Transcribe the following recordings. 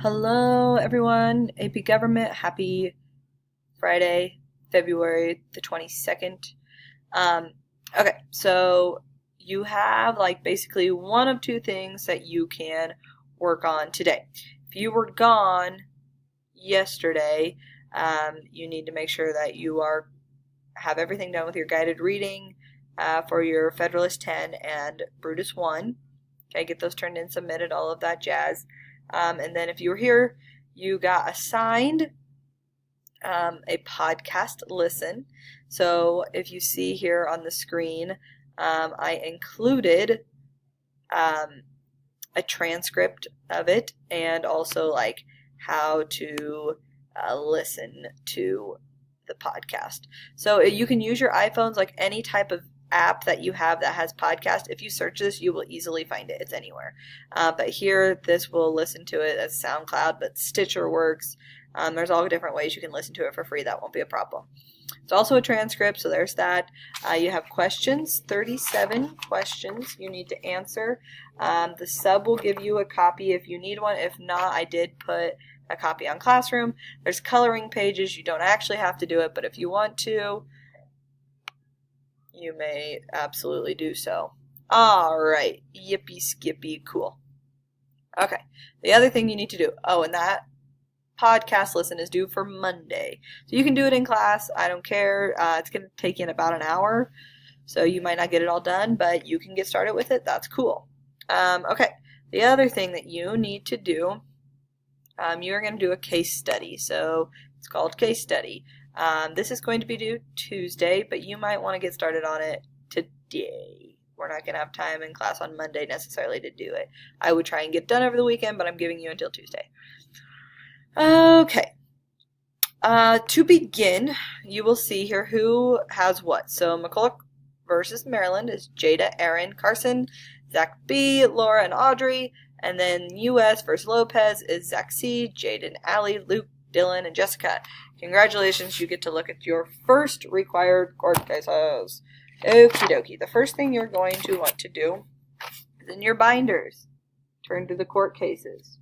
Hello, everyone. AP Government. Happy Friday, February the 22nd. Um, okay, so you have basically one of two things that you can work on today. If you were gone yesterday, you need to make sure that you have everything done with your guided reading for your Federalist 10 and Brutus 1. Okay, get those turned in, submitted, all of that jazz. And then if you were here, you got assigned a podcast listen. So if you see here on the screen, I included a transcript of it and also how to listen to the podcast. So you can use your iPhones, like any type of app that you have that has podcast. If you search this, you will easily find it. It's anywhere. But here, this will listen to it as SoundCloud, but Stitcher works. There's all different ways you can listen to it for free. That won't be a problem. It's also a transcript, so there's that. You have questions, 37 questions you need to answer. The sub will give you a copy if you need one. If not, I did put a copy on Classroom. There's coloring pages. You don't actually have to do it, but if you want to, you may absolutely do so. All right. Yippee skippy cool. Okay. The other thing you need to do. Oh, and that podcast listen is due for Monday. So you can do it in class. I don't care. It's going to take you in about an hour. So you might not get it all done, but you can get started with it. That's cool. Okay. The other thing that you need to do, you're going to do a case study. So it's called case study. This is going to be due Tuesday, but you might want to get started on it today. We're not going to have time in class on Monday necessarily to do it. I would try and get done over the weekend, but I'm giving you until Tuesday. Okay. To begin, you will see here who has what. So McCulloch versus Maryland is Jada, Aaron, Carson, Zach B, Laura, and Audrey. And then U.S. versus Lopez is Zach C, Jaden, Allie, Luke, Dylan, and Jessica. Congratulations, you get to look at your first required court cases. Okie dokie. The first thing you're going to want to do is in your binders, turn to the court cases.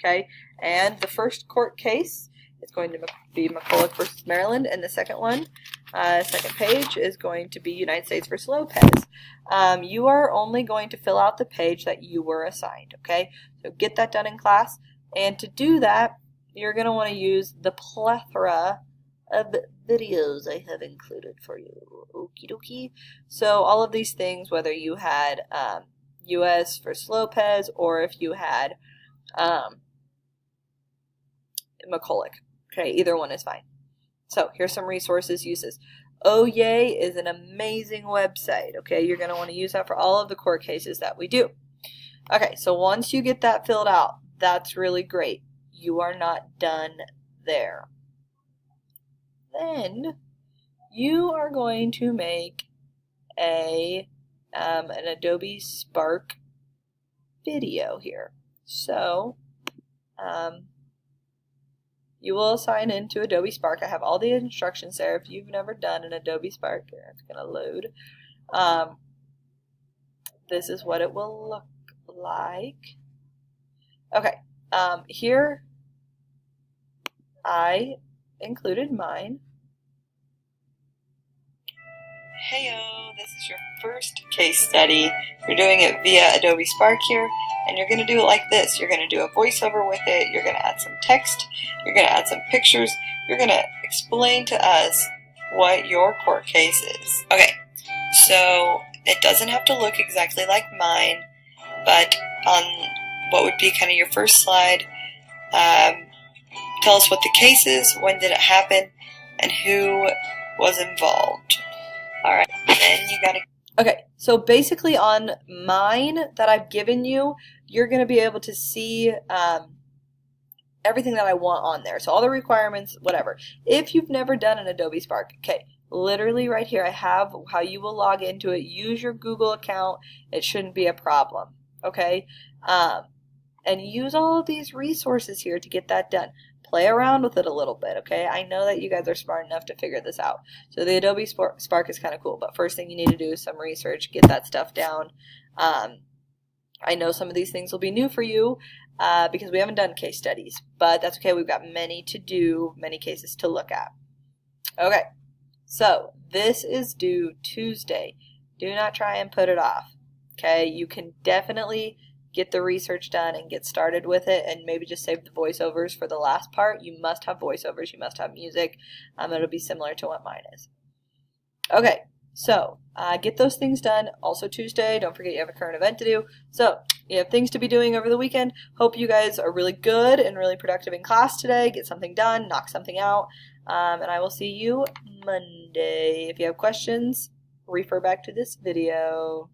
Okay, and the first court case is going to be McCulloch versus Maryland, and the second one, second page, is going to be United States versus Lopez. You are only going to fill out the page that you were assigned, okay? So get that done in class, and to do that, you're going to want to use the plethora of videos I have included for you. Okie dokie. So all of these things, whether you had U.S. versus Lopez, or if you had McCulloch. Okay, either one is fine. So here's some resources, uses. OYay is an amazing website. Okay, you're going to want to use that for all of the court cases that we do. Okay, so once you get that filled out, that's really great. You are not done there. Then you are going to make an Adobe Spark video here. So, you will sign into Adobe Spark. I have all the instructions there. If you've never done an Adobe Spark, it's going to load. This is what it will look like. Okay, here I included mine. Heyo, this is your first case study. You're doing it via Adobe Spark here, and you're going to do it like this. You're going to do a voiceover with it. You're going to add some text. You're going to add some pictures. You're going to explain to us what your court case is. Okay, so it doesn't have to look exactly like mine, but on what would be kind of your first slide, tell us what the case is, when did it happen, and who was involved. Alright, then you gotta... Okay, so basically on mine that I've given you, you're going to be able to see everything that I want on there. So all the requirements, whatever. If you've never done an Adobe Spark, okay, literally right here I have how you will log into it. Use your Google account. It shouldn't be a problem, okay? And use all of these resources here to get that done. Play around with it a little bit, okay? I know that you guys are smart enough to figure this out. So the Adobe Spark is kind of cool, but first thing you need to do is some research, get that stuff down. I know some of these things will be new for you, because we haven't done case studies, but that's okay. We've got many to do, many cases to look at. Okay, so this is due Tuesday. Do not try and put it off. Okay, you can definitely get the research done and get started with it, and maybe just save the voiceovers for the last part. You must have voiceovers, you must have music. It'll be similar to what mine is. Okay, so get those things done. Also Tuesday, don't forget you have a current event to do. So you have things to be doing over the weekend. Hope you guys are really good and really productive in class today. Get something done, knock something out, and I will see you Monday. If you have questions, refer back to this video.